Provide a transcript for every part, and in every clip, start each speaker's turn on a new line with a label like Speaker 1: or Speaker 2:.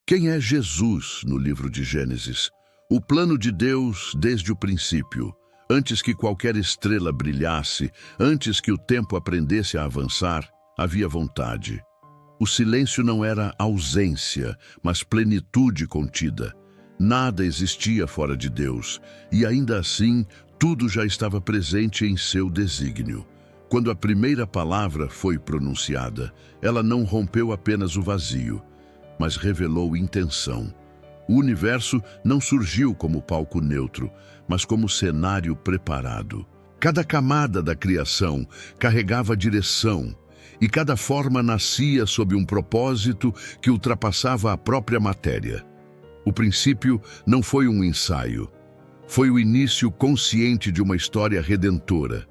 Speaker 1: Quem é Jesus no livro de Gênesis? O plano de Deus desde o princípio. Antes que qualquer estrela brilhasse, antes que o tempo aprendesse a avançar, havia vontade. O silêncio não era ausência, mas plenitude contida. Nada existia fora de Deus, e ainda assim, tudo já estava presente em seu desígnio. Quando a primeira palavra foi pronunciada, ela não rompeu apenas o vazio, mas revelou intenção. O universo não surgiu como palco neutro, mas como cenário preparado. Cada camada da criação carregava direção, e cada forma nascia sob um propósito que ultrapassava a própria matéria. O princípio não foi um ensaio, foi o início consciente de uma história redentora.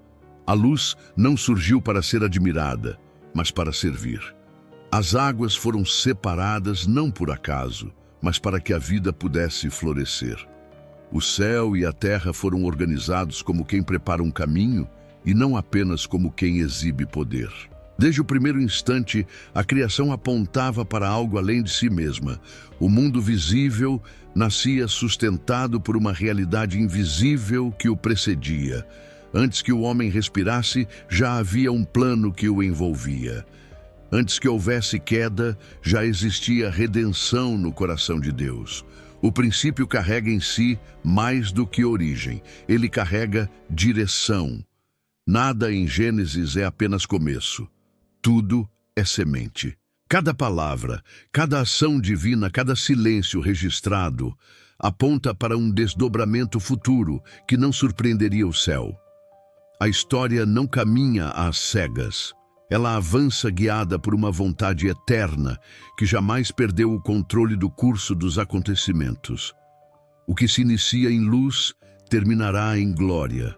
Speaker 1: A luz não surgiu para ser admirada, mas para servir. As águas foram separadas não por acaso, mas para que a vida pudesse florescer. O céu e a terra foram organizados como quem prepara um caminho e não apenas como quem exibe poder. Desde o primeiro instante, a criação apontava para algo além de si mesma. O mundo visível nascia sustentado por uma realidade invisível que o precedia. Antes que o homem respirasse, já havia um plano que o envolvia. Antes que houvesse queda, já existia redenção no coração de Deus. O princípio carrega em si mais do que origem. Ele carrega direção. Nada em Gênesis é apenas começo. Tudo é semente. Cada palavra, cada ação divina, cada silêncio registrado aponta para um desdobramento futuro que não surpreenderia o céu. A história não caminha às cegas. Ela avança guiada por uma vontade eterna que jamais perdeu o controle do curso dos acontecimentos. O que se inicia em luz terminará em glória.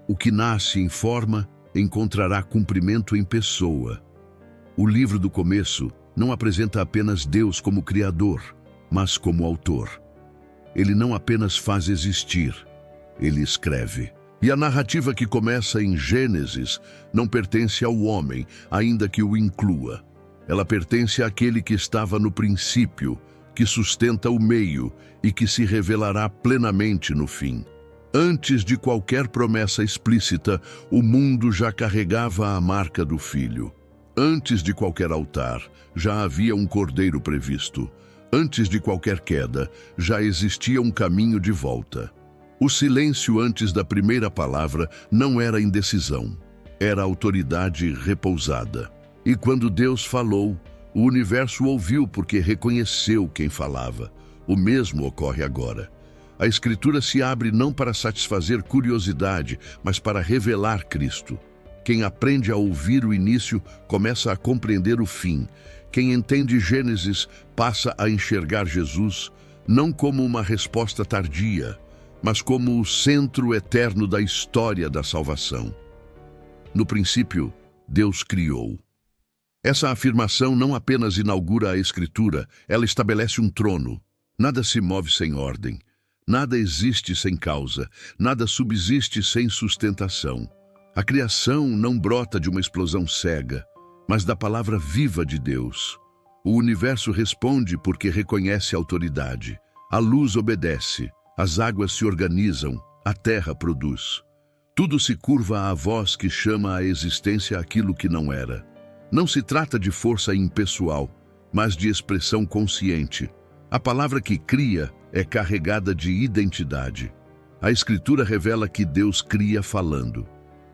Speaker 1: O que nasce em forma encontrará cumprimento em pessoa. O livro do começo não apresenta apenas Deus como Criador, mas como autor. Ele não apenas faz existir, ele escreve. E a narrativa que começa em Gênesis não pertence ao homem, ainda que o inclua. Ela pertence àquele que estava no princípio, que sustenta o meio e que se revelará plenamente no fim. Antes de qualquer promessa explícita, o mundo já carregava a marca do Filho. Antes de qualquer altar, já havia um cordeiro previsto. Antes de qualquer queda, já existia um caminho de volta. O silêncio antes da primeira palavra não era indecisão, era autoridade repousada. E quando Deus falou, o universo ouviu porque reconheceu quem falava. O mesmo ocorre agora. A Escritura se abre não para satisfazer curiosidade, mas para revelar Cristo. Quem aprende a ouvir o início começa a compreender o fim. Quem entende Gênesis passa a enxergar Jesus não como uma resposta tardia, mas como o centro eterno da história da salvação. No princípio, Deus criou. Essa afirmação não apenas inaugura a Escritura, ela estabelece um trono. Nada se move sem ordem, nada existe sem causa, nada subsiste sem sustentação. A criação não brota de uma explosão cega, mas da palavra viva de Deus. O universo responde porque reconhece a autoridade. A luz obedece. As águas se organizam, a terra produz. Tudo se curva à voz que chama à existência aquilo que não era. Não se trata de força impessoal, mas de expressão consciente. A palavra que cria é carregada de identidade. A Escritura revela que Deus cria falando.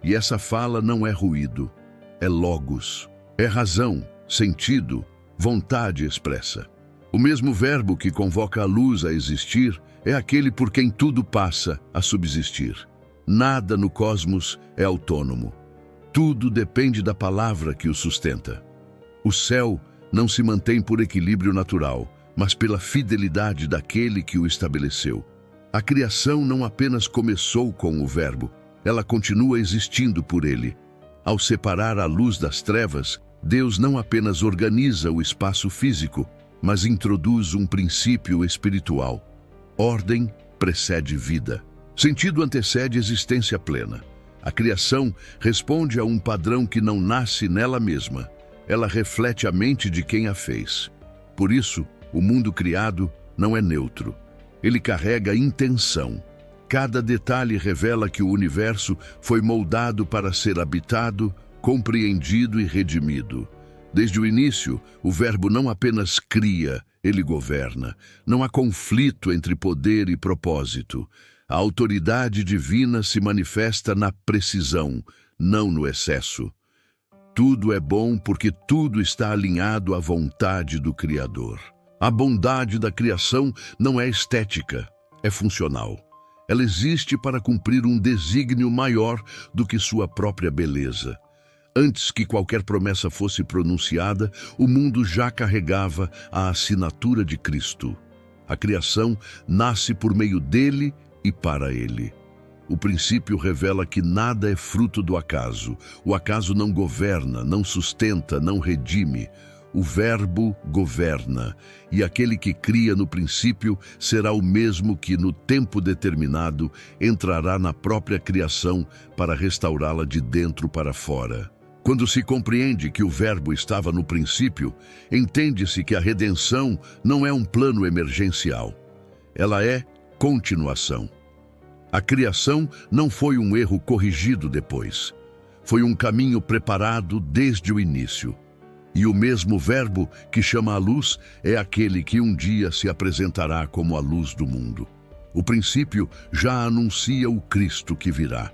Speaker 1: E essa fala não é ruído, é logos. É razão, sentido, vontade expressa. O mesmo verbo que convoca a luz a existir é aquele por quem tudo passa a subsistir. Nada no cosmos é autônomo. Tudo depende da palavra que o sustenta. O céu não se mantém por equilíbrio natural, mas pela fidelidade daquele que o estabeleceu. A criação não apenas começou com o verbo, ela continua existindo por ele. Ao separar a luz das trevas, Deus não apenas organiza o espaço físico, mas introduz um princípio espiritual. Ordem precede vida. Sentido antecede existência plena. A criação responde a um padrão que não nasce nela mesma. Ela reflete a mente de quem a fez. Por isso, O mundo criado não é neutro. Ele carrega intenção. Cada detalhe revela que o universo foi moldado para ser habitado, compreendido e redimido. Desde o início, o Verbo não apenas cria, ele governa. Não há conflito entre poder e propósito. A autoridade divina se manifesta na precisão, não no excesso. Tudo é bom porque tudo está alinhado à vontade do Criador. A bondade da criação não é estética, é funcional. Ela existe para cumprir um desígnio maior do que sua própria beleza. Antes que qualquer promessa fosse pronunciada, o mundo já carregava a assinatura de Cristo. A criação nasce por meio dele e para ele. O princípio revela que nada é fruto do acaso. O acaso não governa, não sustenta, não redime. O Verbo governa, e aquele que cria no princípio será o mesmo que, no tempo determinado, entrará na própria criação para restaurá-la de dentro para fora. Quando se compreende que o Verbo estava no princípio, entende-se que a redenção não é um plano emergencial. Ela é continuação. A criação não foi um erro corrigido depois. Foi um caminho preparado desde o início. E o mesmo Verbo que chama a luz é aquele que um dia se apresentará como a luz do mundo. O princípio já anuncia o Cristo que virá.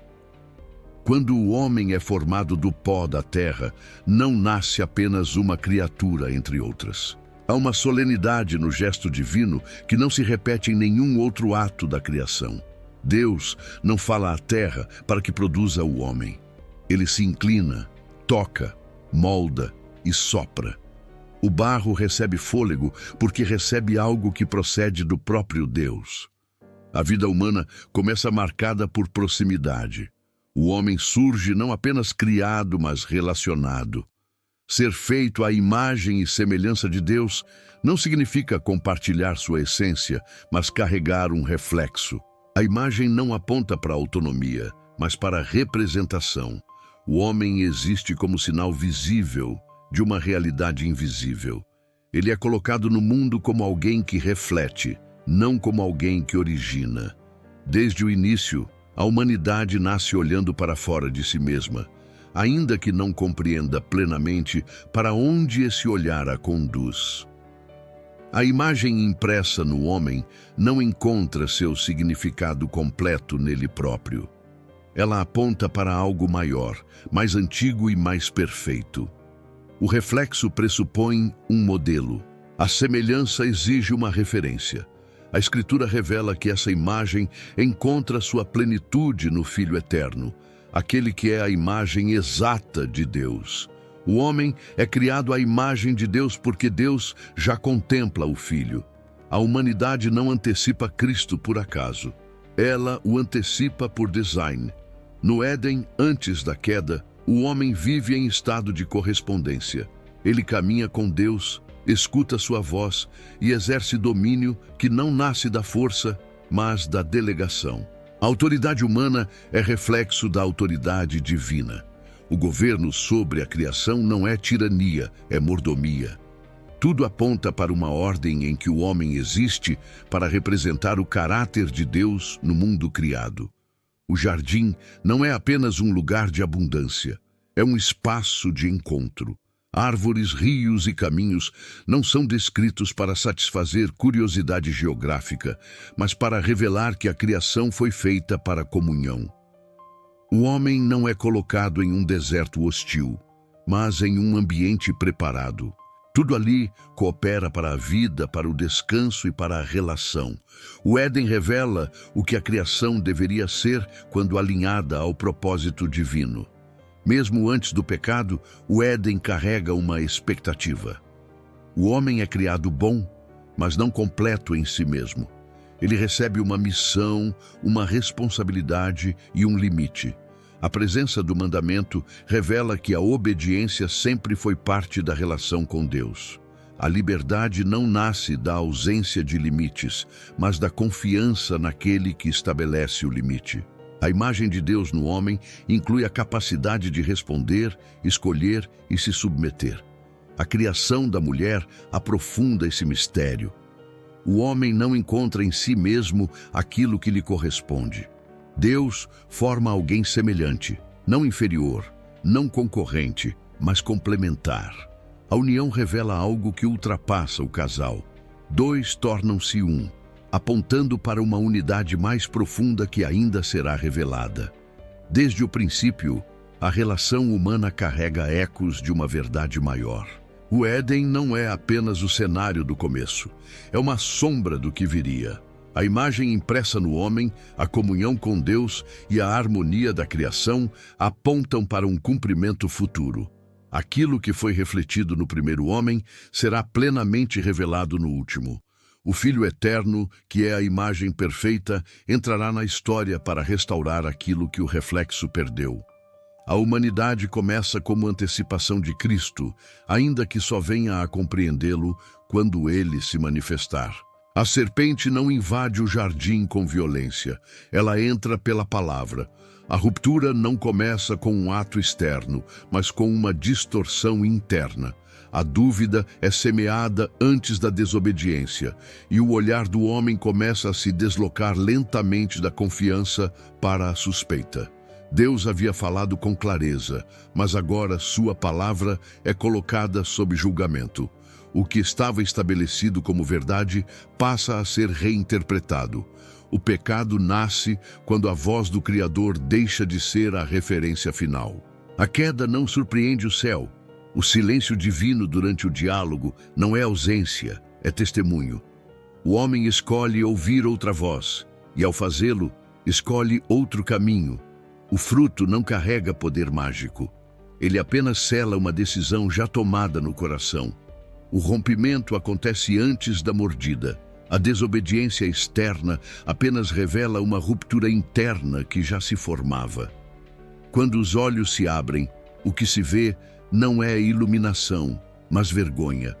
Speaker 1: Quando o homem é formado do pó da terra, não nasce apenas uma criatura entre outras. Há uma solenidade no gesto divino que não se repete em nenhum outro ato da criação. Deus não fala à terra para que produza o homem. Ele se inclina, toca, molda e sopra. O barro recebe fôlego porque recebe algo que procede do próprio Deus. A vida humana começa marcada por proximidade. O homem surge não apenas criado, mas relacionado. Ser feito à imagem e semelhança de Deus não significa compartilhar sua essência, mas carregar um reflexo. A imagem não aponta para a autonomia, mas para a representação. O homem existe como sinal visível de uma realidade invisível. Ele é colocado no mundo como alguém que reflete, não como alguém que origina. Desde o início, a humanidade nasce olhando para fora de si mesma, ainda que não compreenda plenamente para onde esse olhar a conduz. A imagem impressa no homem não encontra seu significado completo nele próprio. Ela aponta para algo maior, mais antigo e mais perfeito. O reflexo pressupõe um modelo. A semelhança exige uma referência. A Escritura revela que essa imagem encontra sua plenitude no Filho Eterno, aquele que é a imagem exata de Deus. O homem é criado à imagem de Deus porque Deus já contempla o Filho. A humanidade não antecipa Cristo por acaso. Ela o antecipa por design. No Éden, antes da queda, o homem vive em estado de correspondência. Ele caminha com Deus, escuta sua voz e exerce domínio que não nasce da força, mas da delegação. A autoridade humana é reflexo da autoridade divina. O governo sobre a criação não é tirania, é mordomia. Tudo aponta para uma ordem em que o homem existe para representar o caráter de Deus no mundo criado. O jardim não é apenas um lugar de abundância, é um espaço de encontro. Árvores, rios e caminhos não são descritos para satisfazer curiosidade geográfica, mas para revelar que a criação foi feita para comunhão. O homem não é colocado em um deserto hostil, mas em um ambiente preparado. Tudo ali coopera para a vida, para o descanso e para a relação. O Éden revela o que a criação deveria ser quando alinhada ao propósito divino. Mesmo antes do pecado, o Éden carrega uma expectativa. O homem é criado bom, mas não completo em si mesmo. Ele recebe uma missão, uma responsabilidade e um limite. A presença do mandamento revela que a obediência sempre foi parte da relação com Deus. A liberdade não nasce da ausência de limites, mas da confiança naquele que estabelece o limite. A imagem de Deus no homem inclui a capacidade de responder, escolher e se submeter. A criação da mulher aprofunda esse mistério. O homem não encontra em si mesmo aquilo que lhe corresponde. Deus forma alguém semelhante, não inferior, não concorrente, mas complementar. A união revela algo que ultrapassa o casal. Dois tornam-se um, apontando para uma unidade mais profunda que ainda será revelada. Desde o princípio, a relação humana carrega ecos de uma verdade maior. O Éden não é apenas o cenário do começo, é uma sombra do que viria. A imagem impressa no homem, a comunhão com Deus e a harmonia da criação apontam para um cumprimento futuro. Aquilo que foi refletido no primeiro homem será plenamente revelado no último. O Filho Eterno, que é a imagem perfeita, entrará na história para restaurar aquilo que o reflexo perdeu. A humanidade começa como antecipação de Cristo, ainda que só venha a compreendê-lo quando ele se manifestar. A serpente não invade o jardim com violência, ela entra pela palavra. A ruptura não começa com um ato externo, mas com uma distorção interna. A dúvida é semeada antes da desobediência, e o olhar do homem começa a se deslocar lentamente da confiança para a suspeita. Deus havia falado com clareza, mas agora sua palavra é colocada sob julgamento. O que estava estabelecido como verdade passa a ser reinterpretado. O pecado nasce quando a voz do Criador deixa de ser a referência final. A queda não surpreende o céu. O silêncio divino durante o diálogo não é ausência, é testemunho. O homem escolhe ouvir outra voz, e ao fazê-lo, escolhe outro caminho. O fruto não carrega poder mágico. Ele apenas sela uma decisão já tomada no coração. O rompimento acontece antes da mordida. A desobediência externa apenas revela uma ruptura interna que já se formava. Quando os olhos se abrem, o que se vê não é iluminação, mas vergonha.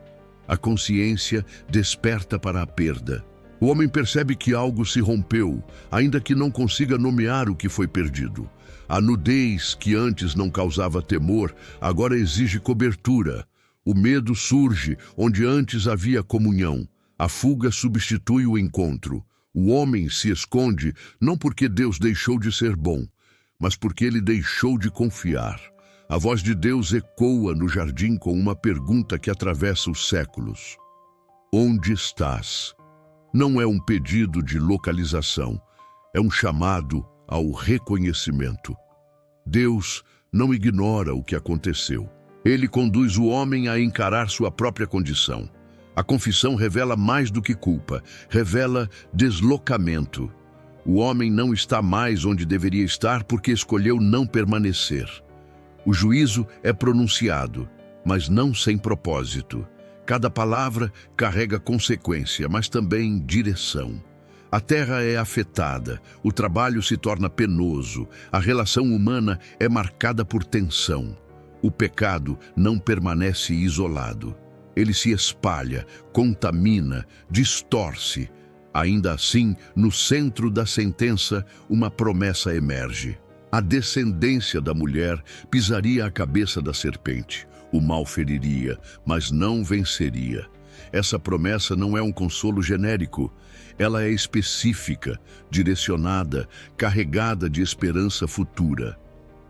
Speaker 1: A consciência desperta para a perda. O homem percebe que algo se rompeu, ainda que não consiga nomear o que foi perdido. A nudez que antes não causava temor, agora exige cobertura. O medo surge onde antes havia comunhão. A fuga substitui o encontro. O homem se esconde não porque Deus deixou de ser bom, mas porque ele deixou de confiar. A voz de Deus ecoa no jardim com uma pergunta que atravessa os séculos. Onde estás? Não é um pedido de localização, é um chamado ao reconhecimento. Deus não ignora o que aconteceu. Ele conduz o homem a encarar sua própria condição. A confissão revela mais do que culpa, revela deslocamento. O homem não está mais onde deveria estar porque escolheu não permanecer. O juízo é pronunciado, mas não sem propósito. Cada palavra carrega consequência, mas também direção. A terra é afetada, o trabalho se torna penoso, a relação humana é marcada por tensão. O pecado não permanece isolado. Ele se espalha, contamina, distorce. Ainda assim, no centro da sentença, uma promessa emerge. A descendência da mulher pisaria a cabeça da serpente. O mal feriria, mas não venceria. Essa promessa não é um consolo genérico. Ela é específica, direcionada, carregada de esperança futura.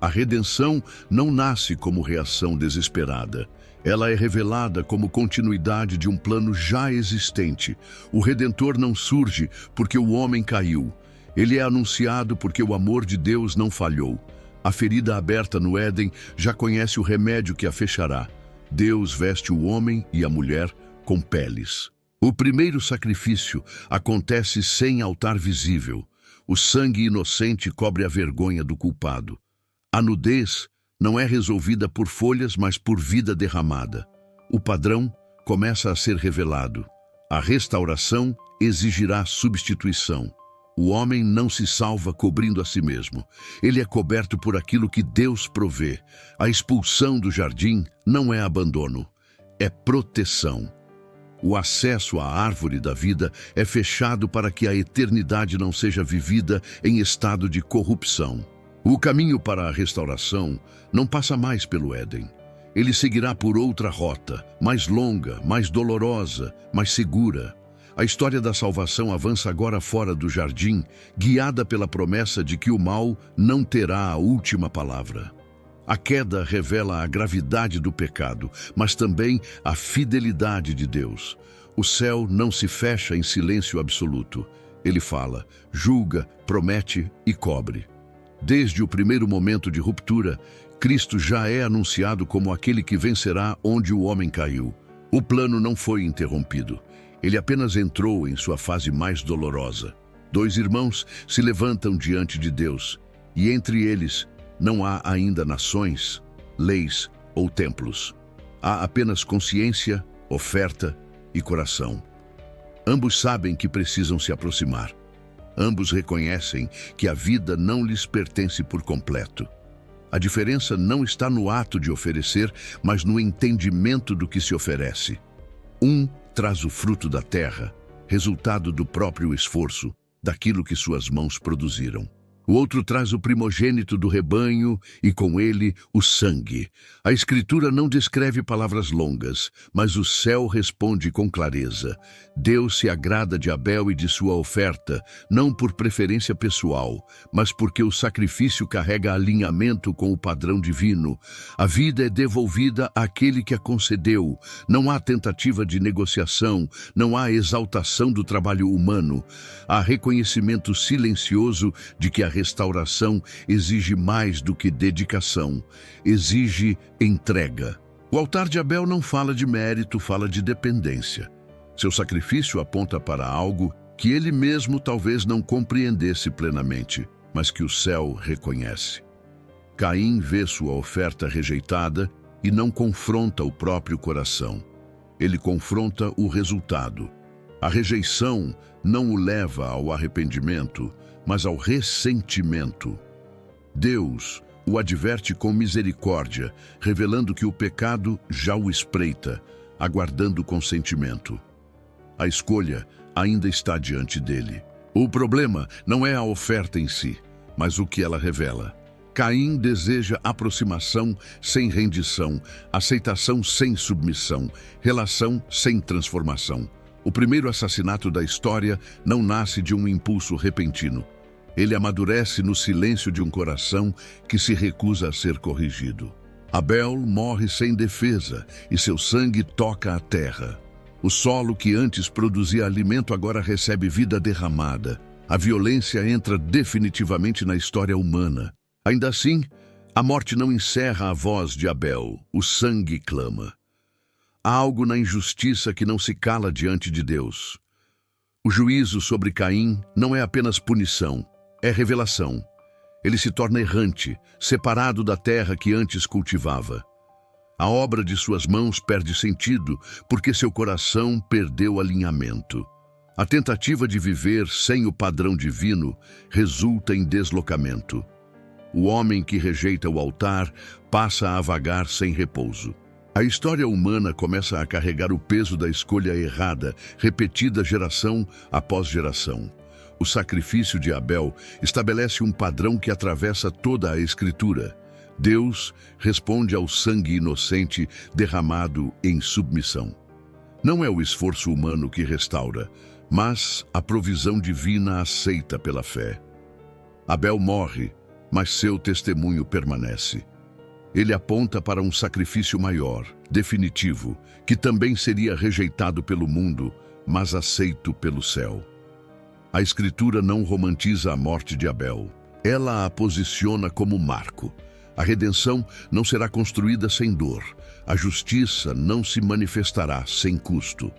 Speaker 1: A redenção não nasce como reação desesperada. Ela é revelada como continuidade de um plano já existente. O Redentor não surge porque o homem caiu. Ele é anunciado porque o amor de Deus não falhou. A ferida aberta no Éden já conhece o remédio que a fechará. Deus veste o homem e a mulher com peles. O primeiro sacrifício acontece sem altar visível. O sangue inocente cobre a vergonha do culpado. A nudez não é resolvida por folhas, mas por vida derramada. O padrão começa a ser revelado. A restauração exigirá substituição. O homem não se salva cobrindo a si mesmo. Ele é coberto por aquilo que Deus provê. A expulsão do jardim não é abandono, é proteção. O acesso à árvore da vida é fechado para que a eternidade não seja vivida em estado de corrupção. O caminho para a restauração não passa mais pelo Éden. Ele seguirá por outra rota, mais longa, mais dolorosa, mais segura. A história da salvação avança agora fora do jardim, guiada pela promessa de que o mal não terá a última palavra. A queda revela a gravidade do pecado, mas também a fidelidade de Deus. O céu não se fecha em silêncio absoluto. Ele fala, julga, promete e cobre. Desde o primeiro momento de ruptura, Cristo já é anunciado como aquele que vencerá onde o homem caiu. O plano não foi interrompido. Ele apenas entrou em sua fase mais dolorosa. Dois irmãos se levantam diante de Deus, e entre eles não há ainda nações, leis ou templos. Há apenas consciência, oferta e coração. Ambos sabem que precisam se aproximar. Ambos reconhecem que a vida não lhes pertence por completo. A diferença não está no ato de oferecer, mas no entendimento do que se oferece. Um traz o fruto da terra, resultado do próprio esforço, daquilo que suas mãos produziram. O outro traz o primogênito do rebanho e, com ele, o sangue. A Escritura não descreve palavras longas, mas o céu responde com clareza. Deus se agrada de Abel e de sua oferta, não por preferência pessoal, mas porque o sacrifício carrega alinhamento com o padrão divino. A vida é devolvida àquele que a concedeu. Não há tentativa de negociação, não há exaltação do trabalho humano. Há reconhecimento silencioso de que a restauração exige mais do que dedicação, exige entrega. O altar de Abel não fala de mérito, fala de dependência. Seu sacrifício aponta para algo que ele mesmo talvez não compreendesse plenamente, mas que o céu reconhece. Caim vê sua oferta rejeitada e não confronta o próprio coração. Ele confronta o resultado. A rejeição não o leva ao arrependimento, mas ao ressentimento. Deus o adverte com misericórdia, revelando que o pecado já o espreita, aguardando consentimento. A escolha ainda está diante dele. O problema não é a oferta em si, mas o que ela revela. Caim deseja aproximação sem rendição, aceitação sem submissão, relação sem transformação. O primeiro assassinato da história não nasce de um impulso repentino. Ele amadurece no silêncio de um coração que se recusa a ser corrigido. Abel morre sem defesa e seu sangue toca a terra. O solo que antes produzia alimento agora recebe vida derramada. A violência entra definitivamente na história humana. Ainda assim, a morte não encerra a voz de Abel, o sangue clama. Há algo na injustiça que não se cala diante de Deus. O juízo sobre Caim não é apenas punição, é revelação. Ele se torna errante, separado da terra que antes cultivava. A obra de suas mãos perde sentido porque seu coração perdeu alinhamento. A tentativa de viver sem o padrão divino resulta em deslocamento. O homem que rejeita o altar passa a vagar sem repouso. A história humana começa a carregar o peso da escolha errada, repetida geração após geração. O sacrifício de Abel estabelece um padrão que atravessa toda a Escritura. Deus responde ao sangue inocente derramado em submissão. Não é o esforço humano que restaura, mas a provisão divina aceita pela fé. Abel morre, mas seu testemunho permanece. Ele aponta para um sacrifício maior, definitivo, que também seria rejeitado pelo mundo, mas aceito pelo céu. A Escritura não romantiza a morte de Abel. Ela a posiciona como marco. A redenção não será construída sem dor. A justiça não se manifestará sem custo.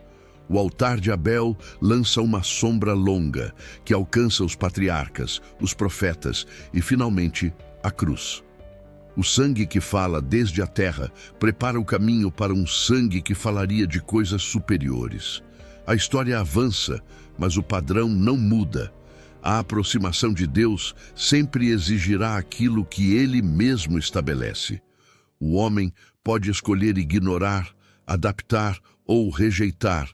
Speaker 1: O altar de Abel lança uma sombra longa que alcança os patriarcas, os profetas e, finalmente, a cruz. O sangue que fala desde a terra prepara o caminho para um sangue que falaria de coisas superiores. A história avança, mas o padrão não muda. A aproximação de Deus sempre exigirá aquilo que Ele mesmo estabelece. O homem pode escolher ignorar, adaptar ou rejeitar,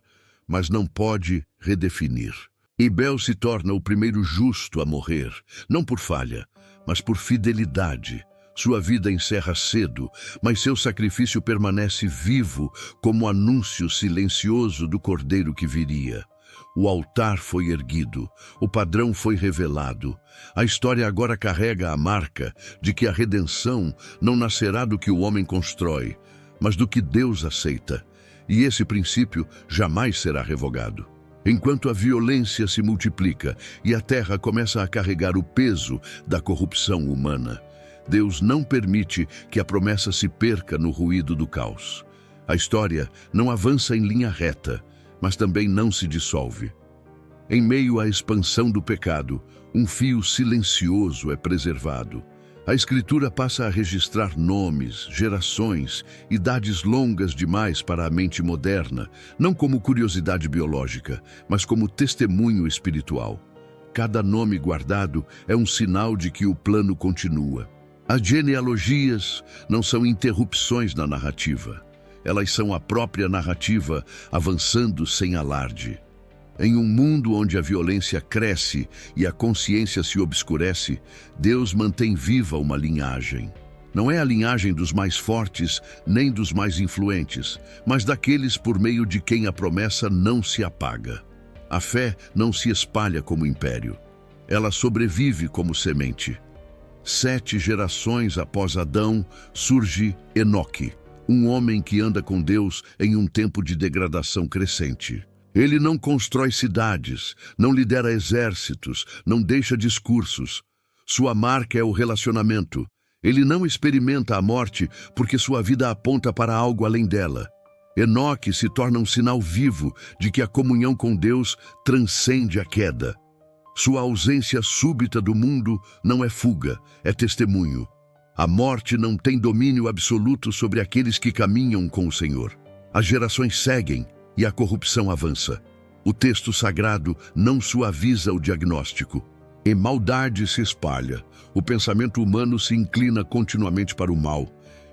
Speaker 1: mas não pode redefinir. Abel se torna o primeiro justo a morrer, não por falha, mas por fidelidade. Sua vida encerra cedo, mas seu sacrifício permanece vivo como anúncio silencioso do Cordeiro que viria. O altar foi erguido, o padrão foi revelado. A história agora carrega a marca de que a redenção não nascerá do que o homem constrói, mas do que Deus aceita. E esse princípio jamais será revogado. Enquanto a violência se multiplica e a terra começa a carregar o peso da corrupção humana, Deus não permite que a promessa se perca no ruído do caos. A história não avança em linha reta, mas também não se dissolve. Em meio à expansão do pecado, um fio silencioso é preservado. A Escritura passa a registrar nomes, gerações, idades longas demais para a mente moderna, não como curiosidade biológica, mas como testemunho espiritual. Cada nome guardado é um sinal de que o plano continua. As genealogias não são interrupções na narrativa. Elas são a própria narrativa avançando sem alarde. Em um mundo onde a violência cresce e a consciência se obscurece, Deus mantém viva uma linhagem. Não é a linhagem dos mais fortes nem dos mais influentes, mas daqueles por meio de quem a promessa não se apaga. A fé não se espalha como império. Ela sobrevive como semente. 7 gerações após Adão surge Enoque, um homem que anda com Deus em um tempo de degradação crescente. Ele não constrói cidades, não lidera exércitos, não deixa discursos. Sua marca é o relacionamento. Ele não experimenta a morte porque sua vida aponta para algo além dela. Enoque se torna um sinal vivo de que a comunhão com Deus transcende a queda. Sua ausência súbita do mundo não é fuga, é testemunho. A morte não tem domínio absoluto sobre aqueles que caminham com o Senhor. As gerações seguem e a corrupção avança. O texto sagrado não suaviza o diagnóstico. E maldade se espalha. O pensamento humano se inclina continuamente para o mal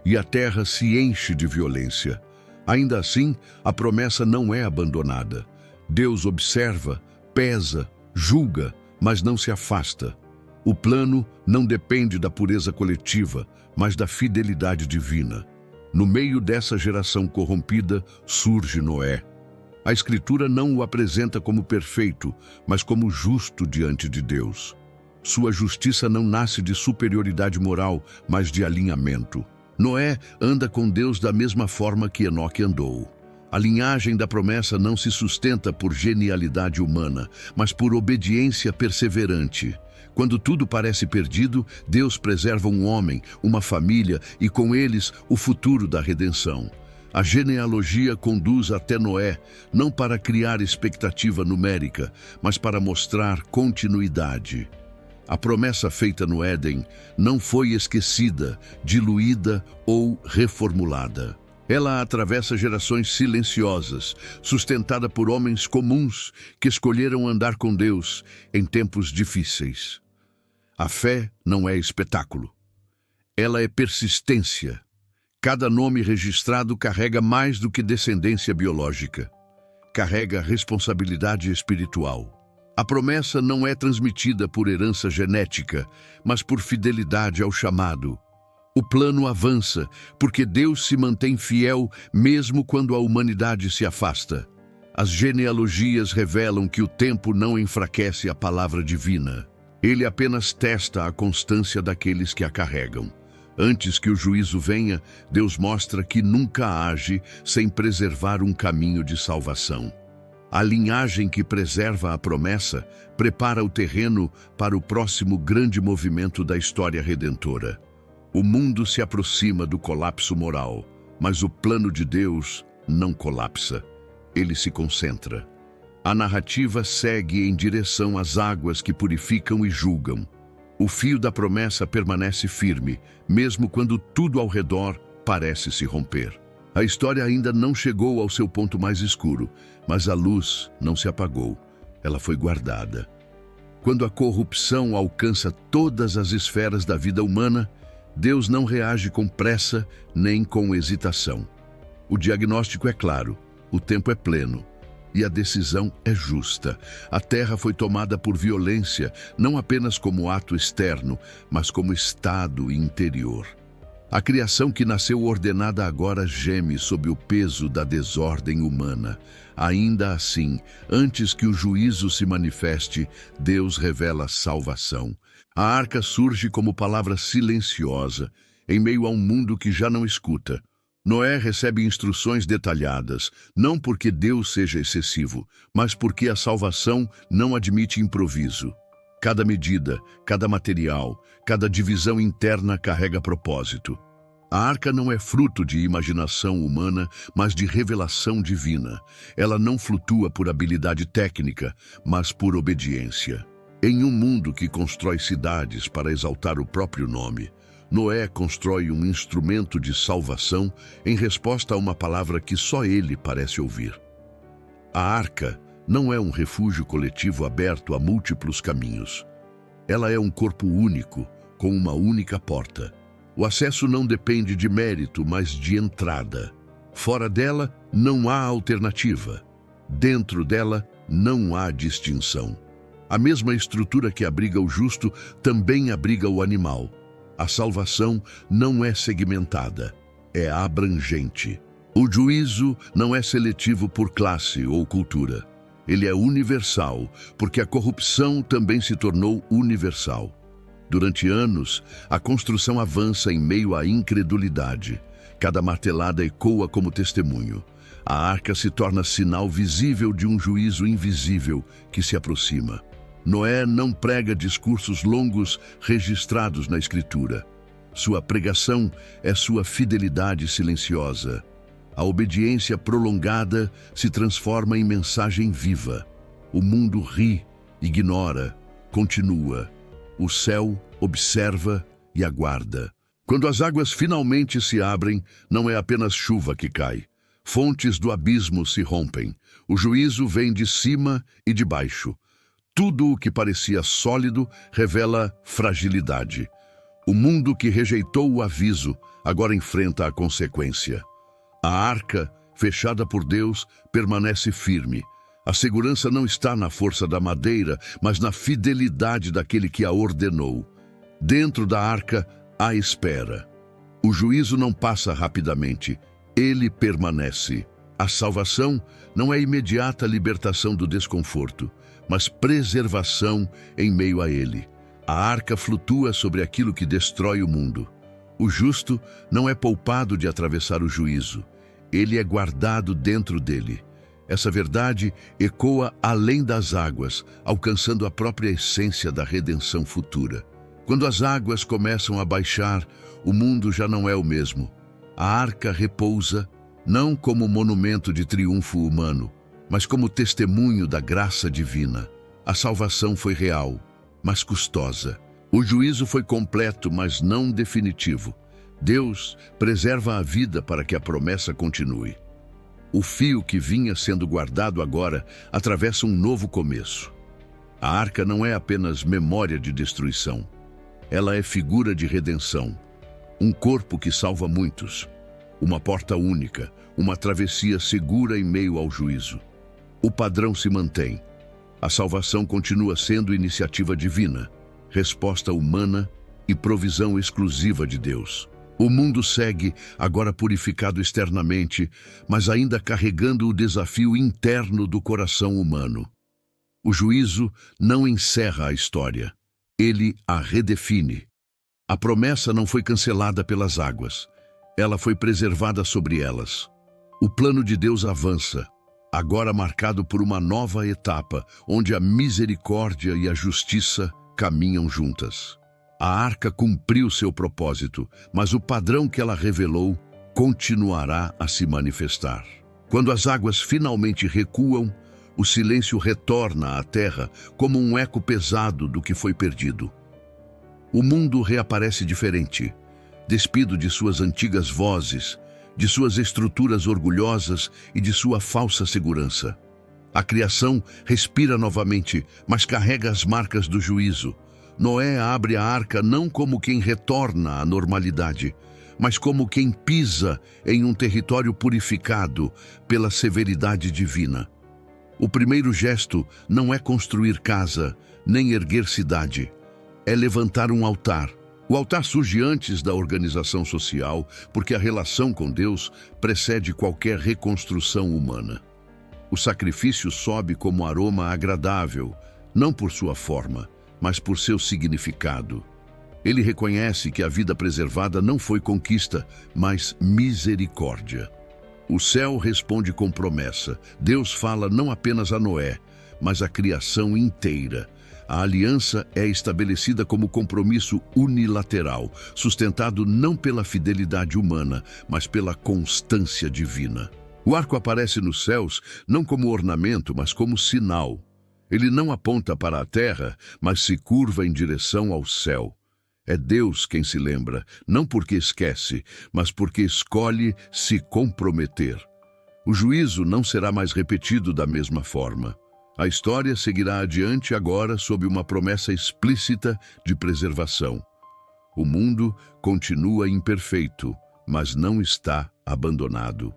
Speaker 1: e a terra se enche de violência. Ainda assim, a promessa não é abandonada. Deus observa, pesa, julga, mas não se afasta. O plano não depende da pureza coletiva, mas da fidelidade divina. No meio dessa geração corrompida, surge Noé. A Escritura não o apresenta como perfeito, mas como justo diante de Deus. Sua justiça não nasce de superioridade moral, mas de alinhamento. Noé anda com Deus da mesma forma que Enoque andou. A linhagem da promessa não se sustenta por genialidade humana, mas por obediência perseverante. Quando tudo parece perdido, Deus preserva um homem, uma família e com eles o futuro da redenção. A genealogia conduz até Noé, não para criar expectativa numérica, mas para mostrar continuidade. A promessa feita no Éden não foi esquecida, diluída ou reformulada. Ela atravessa gerações silenciosas, sustentada por homens comuns que escolheram andar com Deus em tempos difíceis. A fé não é espetáculo. Ela é persistência. Cada nome registrado carrega mais do que descendência biológica. Carrega responsabilidade espiritual. A promessa não é transmitida por herança genética, mas por fidelidade ao chamado. O plano avança, porque Deus se mantém fiel mesmo quando a humanidade se afasta. As genealogias revelam que o tempo não enfraquece a palavra divina. Ele apenas testa a constância daqueles que a carregam. Antes que o juízo venha, Deus mostra que nunca age sem preservar um caminho de salvação. A linhagem que preserva a promessa prepara o terreno para o próximo grande movimento da história redentora. O mundo se aproxima do colapso moral, mas o plano de Deus não colapsa. Ele se concentra. A narrativa segue em direção às águas que purificam e julgam. O fio da promessa permanece firme, mesmo quando tudo ao redor parece se romper. A história ainda não chegou ao seu ponto mais escuro, mas a luz não se apagou. Ela foi guardada. Quando a corrupção alcança todas as esferas da vida humana, Deus não reage com pressa nem com hesitação. O diagnóstico é claro, o tempo é pleno, e a decisão é justa. A terra foi tomada por violência, não apenas como ato externo, mas como estado interior. A criação que nasceu ordenada agora geme sob o peso da desordem humana. Ainda assim, antes que o juízo se manifeste, Deus revela a salvação. A arca surge como palavra silenciosa, em meio a um mundo que já não escuta. Noé recebe instruções detalhadas, não porque Deus seja excessivo, mas porque a salvação não admite improviso. Cada medida, cada material, cada divisão interna carrega propósito. A arca não é fruto de imaginação humana, mas de revelação divina. Ela não flutua por habilidade técnica, mas por obediência. Em um mundo que constrói cidades para exaltar o próprio nome, Noé constrói um instrumento de salvação em resposta a uma palavra que só ele parece ouvir. A arca não é um refúgio coletivo aberto a múltiplos caminhos. Ela é um corpo único, com uma única porta. O acesso não depende de mérito, mas de entrada. Fora dela, não há alternativa. Dentro dela, não há distinção. A mesma estrutura que abriga o justo também abriga o animal. A salvação não é segmentada, é abrangente. O juízo não é seletivo por classe ou cultura. Ele é universal, porque a corrupção também se tornou universal. Durante anos, a construção avança em meio à incredulidade. Cada martelada ecoa como testemunho. A arca se torna sinal visível de um juízo invisível que se aproxima. Noé não prega discursos longos registrados na Escritura. Sua pregação é sua fidelidade silenciosa. A obediência prolongada se transforma em mensagem viva. O mundo ri, ignora, continua. O céu observa e aguarda. Quando as águas finalmente se abrem, não é apenas chuva que cai. Fontes do abismo se rompem. O juízo vem de cima e de baixo. Tudo o que parecia sólido revela fragilidade. O mundo que rejeitou o aviso agora enfrenta a consequência. A arca, fechada por Deus, permanece firme. A segurança não está na força da madeira, mas na fidelidade daquele que a ordenou. Dentro da arca, há espera. O juízo não passa rapidamente, ele permanece. A salvação não é imediata libertação do desconforto, mas preservação em meio a ele. A arca flutua sobre aquilo que destrói o mundo. O justo não é poupado de atravessar o juízo. Ele é guardado dentro dele. Essa verdade ecoa além das águas, alcançando a própria essência da redenção futura. Quando as águas começam a baixar, o mundo já não é o mesmo. A arca repousa, não como monumento de triunfo humano, mas como testemunho da graça divina. A salvação foi real, mas custosa. O juízo foi completo, mas não definitivo. Deus preserva a vida para que a promessa continue. O fio que vinha sendo guardado agora atravessa um novo começo. A arca não é apenas memória de destruição. Ela é figura de redenção. Um corpo que salva muitos. Uma porta única, uma travessia segura em meio ao juízo. O padrão se mantém. A salvação continua sendo iniciativa divina, resposta humana e provisão exclusiva de Deus. O mundo segue, agora purificado externamente, mas ainda carregando o desafio interno do coração humano. O juízo não encerra a história, ele a redefine. A promessa não foi cancelada pelas águas, ela foi preservada sobre elas. O plano de Deus avança, agora marcado por uma nova etapa, onde a misericórdia e a justiça caminham juntas. A arca cumpriu seu propósito, mas o padrão que ela revelou continuará a se manifestar. Quando as águas finalmente recuam, o silêncio retorna à terra como um eco pesado do que foi perdido. O mundo reaparece diferente, despido de suas antigas vozes, de suas estruturas orgulhosas e de sua falsa segurança. A criação respira novamente, mas carrega as marcas do juízo. Noé abre a arca não como quem retorna à normalidade, mas como quem pisa em um território purificado pela severidade divina. O primeiro gesto não é construir casa, nem erguer cidade. É levantar um altar. O altar surge antes da organização social, porque a relação com Deus precede qualquer reconstrução humana. O sacrifício sobe como aroma agradável, não por sua forma, mas por seu significado. Ele reconhece que a vida preservada não foi conquista, mas misericórdia. O céu responde com promessa. Deus fala não apenas a Noé, mas à criação inteira. A aliança é estabelecida como compromisso unilateral, sustentado não pela fidelidade humana, mas pela constância divina. O arco aparece nos céus não como ornamento, mas como sinal. Ele não aponta para a terra, mas se curva em direção ao céu. É Deus quem se lembra, não porque esquece, mas porque escolhe se comprometer. O juízo não será mais repetido da mesma forma. A história seguirá adiante agora sob uma promessa explícita de preservação. O mundo continua imperfeito, mas não está abandonado.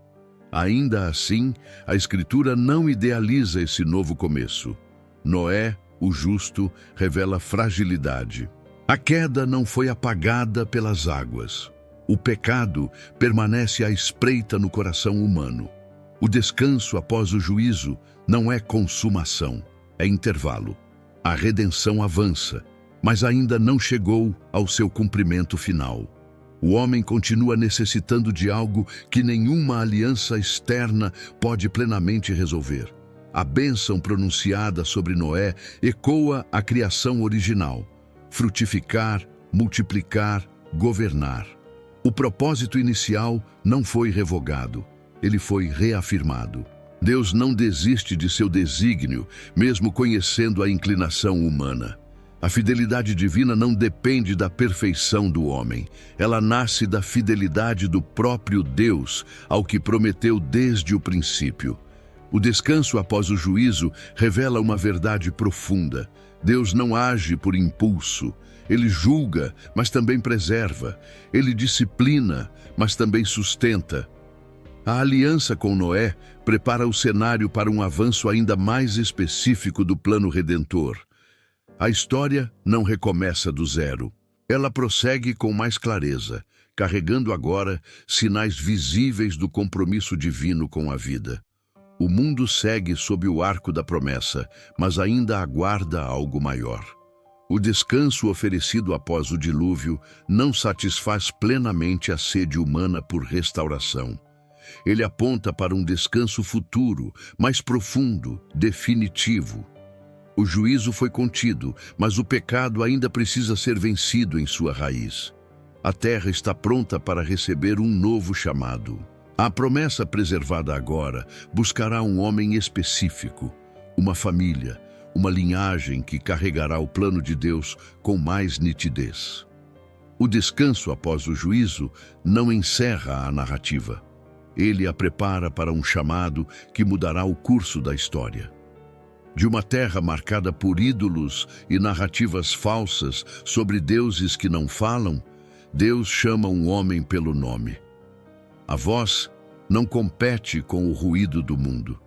Speaker 1: Ainda assim, a Escritura não idealiza esse novo começo. Noé, o justo, revela fragilidade. A queda não foi apagada pelas águas. O pecado permanece à espreita no coração humano. O descanso após o juízo não é consumação, é intervalo. A redenção avança, mas ainda não chegou ao seu cumprimento final. O homem continua necessitando de algo que nenhuma aliança externa pode plenamente resolver. A bênção pronunciada sobre Noé ecoa a criação original: frutificar, multiplicar, governar. O propósito inicial não foi revogado, ele foi reafirmado. Deus não desiste de seu desígnio, mesmo conhecendo a inclinação humana. A fidelidade divina não depende da perfeição do homem. Ela nasce da fidelidade do próprio Deus, ao que prometeu desde o princípio. O descanso após o juízo revela uma verdade profunda. Deus não age por impulso. Ele julga, mas também preserva. Ele disciplina, mas também sustenta. A aliança com Noé prepara o cenário para um avanço ainda mais específico do plano redentor. A história não recomeça do zero. Ela prossegue com mais clareza, carregando agora sinais visíveis do compromisso divino com a vida. O mundo segue sob o arco da promessa, mas ainda aguarda algo maior. O descanso oferecido após o dilúvio não satisfaz plenamente a sede humana por restauração. Ele aponta para um descanso futuro, mais profundo, definitivo. O juízo foi contido, mas o pecado ainda precisa ser vencido em sua raiz. A terra está pronta para receber um novo chamado. A promessa preservada agora buscará um homem específico, uma família, uma linhagem que carregará o plano de Deus com mais nitidez. O descanso após o juízo não encerra a narrativa. Ele a prepara para um chamado que mudará o curso da história. De uma terra marcada por ídolos e narrativas falsas sobre deuses que não falam, Deus chama um homem pelo nome. A voz não compete com o ruído do mundo.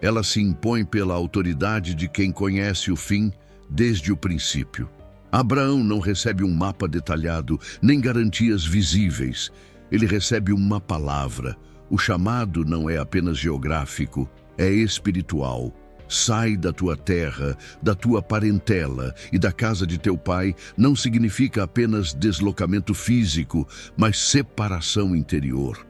Speaker 1: Ela se impõe pela autoridade de quem conhece o fim desde o princípio. Abraão não recebe um mapa detalhado, nem garantias visíveis. Ele recebe uma palavra. O chamado não é apenas geográfico, é espiritual. Sai da tua terra, da tua parentela e da casa de teu pai não significa apenas deslocamento físico, mas separação interior.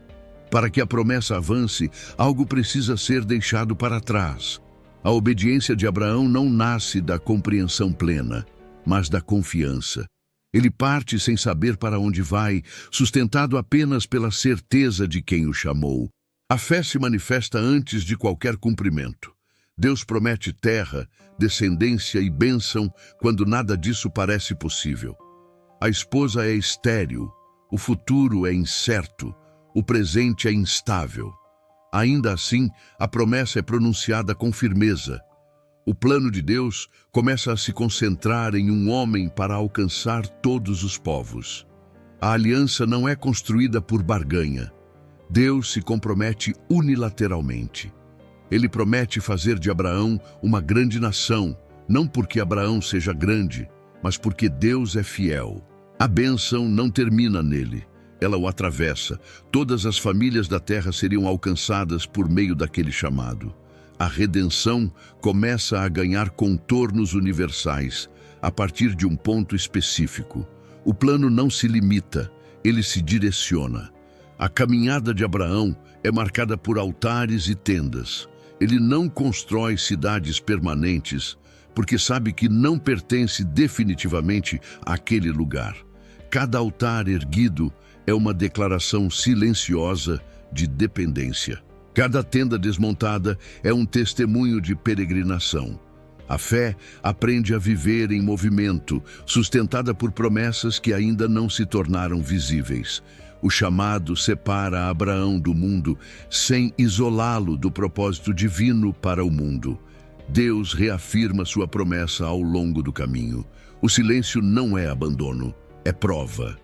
Speaker 1: Para que a promessa avance, algo precisa ser deixado para trás. A obediência de Abraão não nasce da compreensão plena, mas da confiança. Ele parte sem saber para onde vai, sustentado apenas pela certeza de quem o chamou. A fé se manifesta antes de qualquer cumprimento. Deus promete terra, descendência e bênção quando nada disso parece possível. A esposa é estéril, o futuro é incerto, o presente é instável. Ainda assim, a promessa é pronunciada com firmeza. O plano de Deus começa a se concentrar em um homem para alcançar todos os povos. A aliança não é construída por barganha. Deus se compromete unilateralmente. Ele promete fazer de Abraão uma grande nação, não porque Abraão seja grande, mas porque Deus é fiel. A bênção não termina nele, ela o atravessa. Todas as famílias da terra seriam alcançadas por meio daquele chamado. A redenção começa a ganhar contornos universais, a partir de um ponto específico. O plano não se limita, ele se direciona. A caminhada de Abraão é marcada por altares e tendas. Ele não constrói cidades permanentes, porque sabe que não pertence definitivamente àquele lugar. Cada altar erguido é uma declaração silenciosa de dependência. Cada tenda desmontada é um testemunho de peregrinação. A fé aprende a viver em movimento, sustentada por promessas que ainda não se tornaram visíveis. O chamado separa Abraão do mundo, sem isolá-lo do propósito divino para o mundo. Deus reafirma sua promessa ao longo do caminho. O silêncio não é abandono, é prova.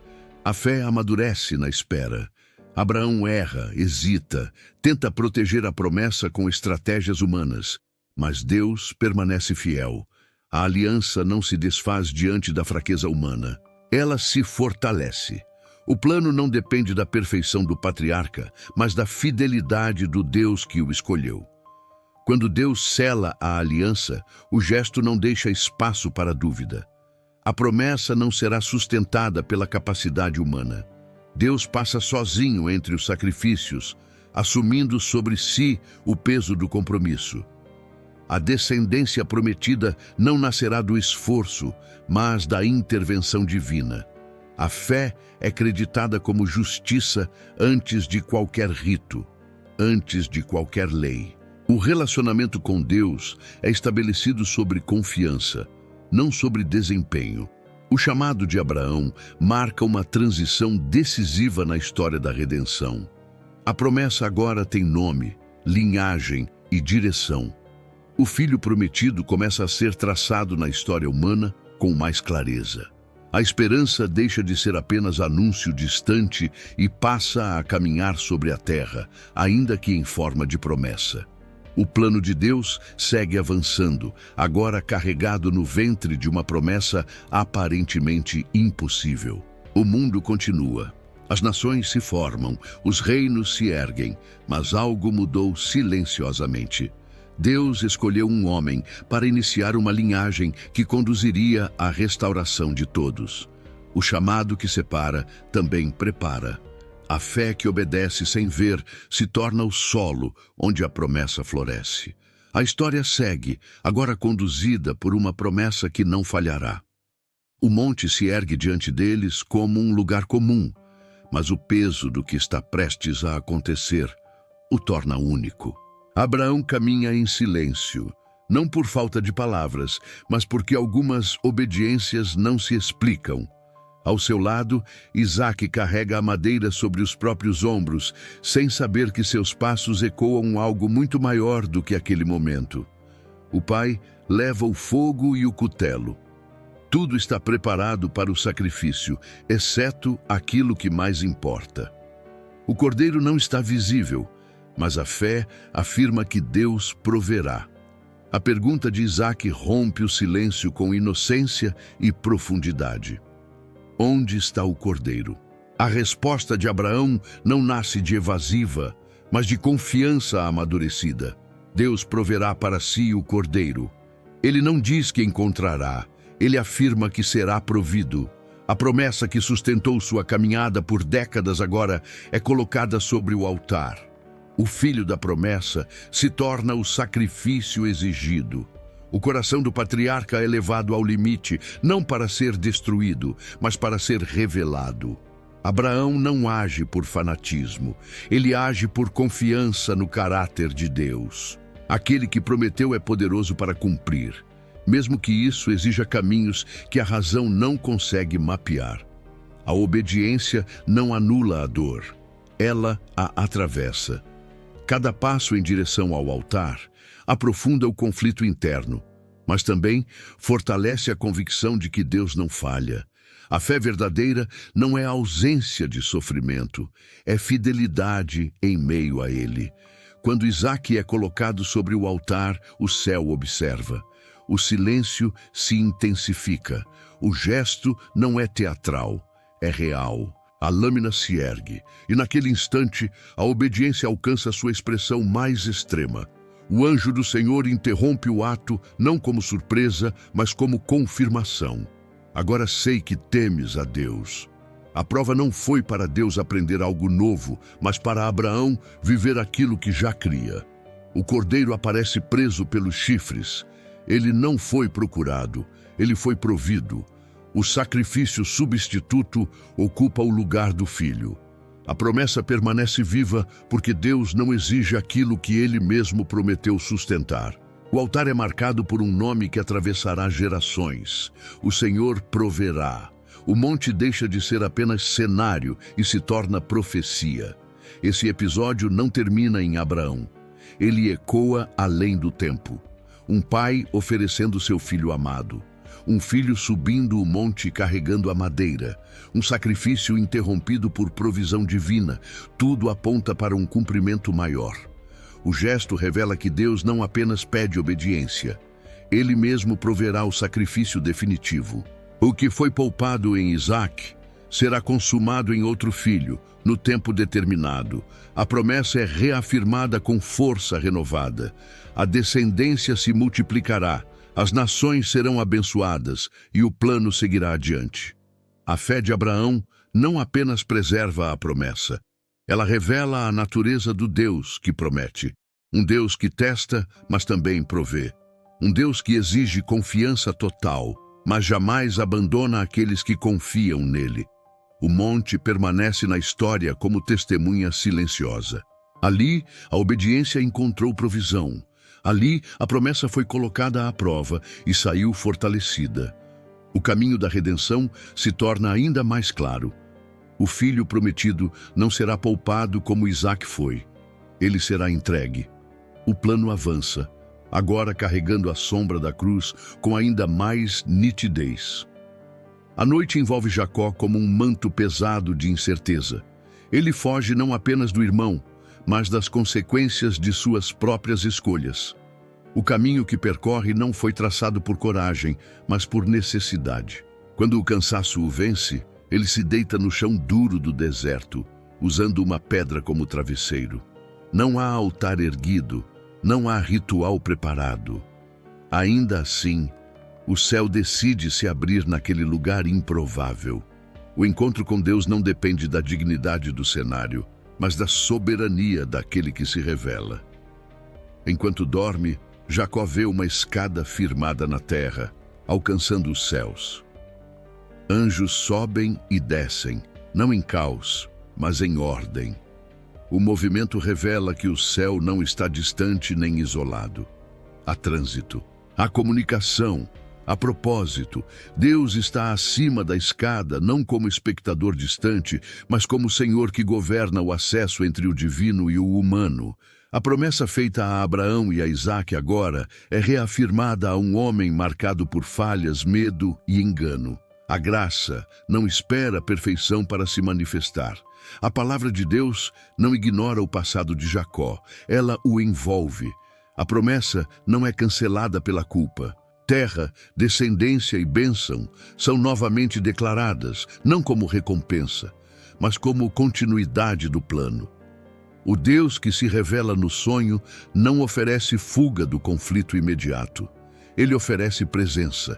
Speaker 1: A fé amadurece na espera. Abraão erra, hesita, tenta proteger a promessa com estratégias humanas. Mas Deus permanece fiel. A aliança não se desfaz diante da fraqueza humana. Ela se fortalece. O plano não depende da perfeição do patriarca, mas da fidelidade do Deus que o escolheu. Quando Deus sela a aliança, o gesto não deixa espaço para dúvida. A promessa não será sustentada pela capacidade humana. Deus passa sozinho entre os sacrifícios, assumindo sobre si o peso do compromisso. A descendência prometida não nascerá do esforço, mas da intervenção divina. A fé é creditada como justiça antes de qualquer rito, antes de qualquer lei. O relacionamento com Deus é estabelecido sobre confiança, não sobre desempenho. O chamado de Abraão marca uma transição decisiva na história da redenção. A promessa agora tem nome, linhagem e direção. O filho prometido começa a ser traçado na história humana com mais clareza. A esperança deixa de ser apenas anúncio distante e passa a caminhar sobre a terra, ainda que em forma de promessa. O plano de Deus segue avançando, agora carregado no ventre de uma promessa aparentemente impossível. O mundo continua. As nações se formam, os reinos se erguem, mas algo mudou silenciosamente. Deus escolheu um homem para iniciar uma linhagem que conduziria à restauração de todos. O chamado que separa também prepara. A fé que obedece sem ver se torna o solo onde a promessa floresce. A história segue, agora conduzida por uma promessa que não falhará. O monte se ergue diante deles como um lugar comum, mas o peso do que está prestes a acontecer o torna único. Abraão caminha em silêncio, não por falta de palavras, mas porque algumas obediências não se explicam. Ao seu lado, Isaque carrega a madeira sobre os próprios ombros, sem saber que seus passos ecoam algo muito maior do que aquele momento. O pai leva o fogo e o cutelo. Tudo está preparado para o sacrifício, exceto aquilo que mais importa. O cordeiro não está visível, mas a fé afirma que Deus proverá. A pergunta de Isaque rompe o silêncio com inocência e profundidade. Onde está o cordeiro? A resposta de Abraão não nasce de evasiva, mas de confiança amadurecida. Deus proverá para si o cordeiro. Ele não diz que encontrará, ele afirma que será provido. A promessa que sustentou sua caminhada por décadas agora é colocada sobre o altar. O filho da promessa se torna o sacrifício exigido. O coração do patriarca é levado ao limite, não para ser destruído, mas para ser revelado. Abraão não age por fanatismo, ele age por confiança no caráter de Deus. Aquele que prometeu é poderoso para cumprir, mesmo que isso exija caminhos que a razão não consegue mapear. A obediência não anula a dor, ela a atravessa. Cada passo em direção ao altar aprofunda o conflito interno, mas também fortalece a convicção de que Deus não falha. A fé verdadeira não é ausência de sofrimento, é fidelidade em meio a ele. Quando Isaque é colocado sobre o altar, o céu observa. O silêncio se intensifica. O gesto não é teatral, é real. A lâmina se ergue, e naquele instante a obediência alcança sua expressão mais extrema. O anjo do Senhor interrompe o ato, não como surpresa, mas como confirmação. Agora sei que temes a Deus. A prova não foi para Deus aprender algo novo, mas para Abraão viver aquilo que já cria. O cordeiro aparece preso pelos chifres. Ele não foi procurado, ele foi provido. O sacrifício substituto ocupa o lugar do filho. A promessa permanece viva porque Deus não exige aquilo que ele mesmo prometeu sustentar. O altar é marcado por um nome que atravessará gerações. O Senhor proverá. O monte deixa de ser apenas cenário e se torna profecia. Esse episódio não termina em Abraão. Ele ecoa além do tempo. Um pai oferecendo seu filho amado. Um filho subindo o monte carregando a madeira. Um sacrifício interrompido por provisão divina. Tudo aponta para um cumprimento maior. O gesto revela que Deus não apenas pede obediência. Ele mesmo proverá o sacrifício definitivo. O que foi poupado em Isaque será consumado em outro filho, no tempo determinado. A promessa é reafirmada com força renovada. A descendência se multiplicará, as nações serão abençoadas e o plano seguirá adiante. A fé de Abraão não apenas preserva a promessa, ela revela a natureza do Deus que promete. Um Deus que testa, mas também provê. Um Deus que exige confiança total, mas jamais abandona aqueles que confiam nele. O monte permanece na história como testemunha silenciosa. Ali, a obediência encontrou provisão. Ali, a promessa foi colocada à prova e saiu fortalecida. O caminho da redenção se torna ainda mais claro. O filho prometido não será poupado como Isaque foi. Ele será entregue. O plano avança, agora carregando a sombra da cruz com ainda mais nitidez. A noite envolve Jacó como um manto pesado de incerteza. Ele foge não apenas do irmão, mas das consequências de suas próprias escolhas. O caminho que percorre não foi traçado por coragem, mas por necessidade. Quando o cansaço o vence, ele se deita no chão duro do deserto, usando uma pedra como travesseiro. Não há altar erguido, não há ritual preparado. Ainda assim, o céu decide se abrir naquele lugar improvável. O encontro com Deus não depende da dignidade do cenário, mas da soberania daquele que se revela. Enquanto dorme, Jacó vê uma escada firmada na terra, alcançando os céus. Anjos sobem e descem, não em caos, mas em ordem. O movimento revela que o céu não está distante nem isolado. Há trânsito, há comunicação, há propósito. Deus está acima da escada, não como espectador distante, mas como Senhor que governa o acesso entre o divino e o humano. A promessa feita a Abraão e a Isaque agora é reafirmada a um homem marcado por falhas, medo e engano. A graça não espera a perfeição para se manifestar. A palavra de Deus não ignora o passado de Jacó, ela o envolve. A promessa não é cancelada pela culpa. Terra, descendência e bênção são novamente declaradas, não como recompensa, mas como continuidade do plano. O Deus que se revela no sonho não oferece fuga do conflito imediato. Ele oferece presença.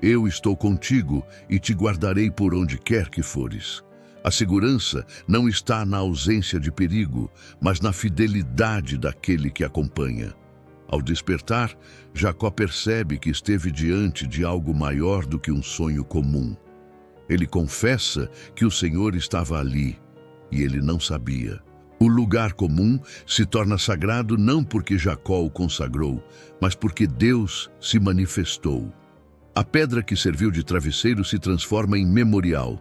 Speaker 1: Eu estou contigo e te guardarei por onde quer que fores. A segurança não está na ausência de perigo, mas na fidelidade daquele que acompanha. Ao despertar, Jacó percebe que esteve diante de algo maior do que um sonho comum. Ele confessa que o Senhor estava ali, e ele não sabia. O lugar comum se torna sagrado não porque Jacó o consagrou, mas porque Deus se manifestou. A pedra que serviu de travesseiro se transforma em memorial.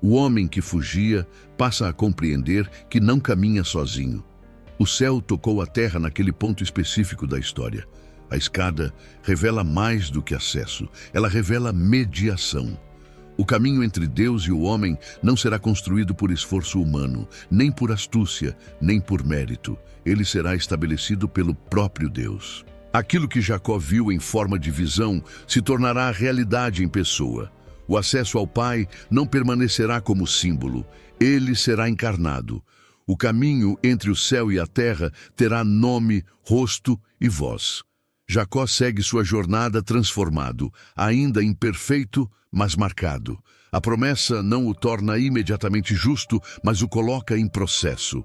Speaker 1: O homem que fugia passa a compreender que não caminha sozinho. O céu tocou a terra naquele ponto específico da história. A escada revela mais do que acesso, ela revela mediação. O caminho entre Deus e o homem não será construído por esforço humano, nem por astúcia, nem por mérito. Ele será estabelecido pelo próprio Deus. Aquilo que Jacó viu em forma de visão se tornará realidade em pessoa. O acesso ao Pai não permanecerá como símbolo, ele será encarnado. O caminho entre o céu e a terra terá nome, rosto e voz. Jacó segue sua jornada transformado, ainda imperfeito, mas marcado. A promessa não o torna imediatamente justo, mas o coloca em processo.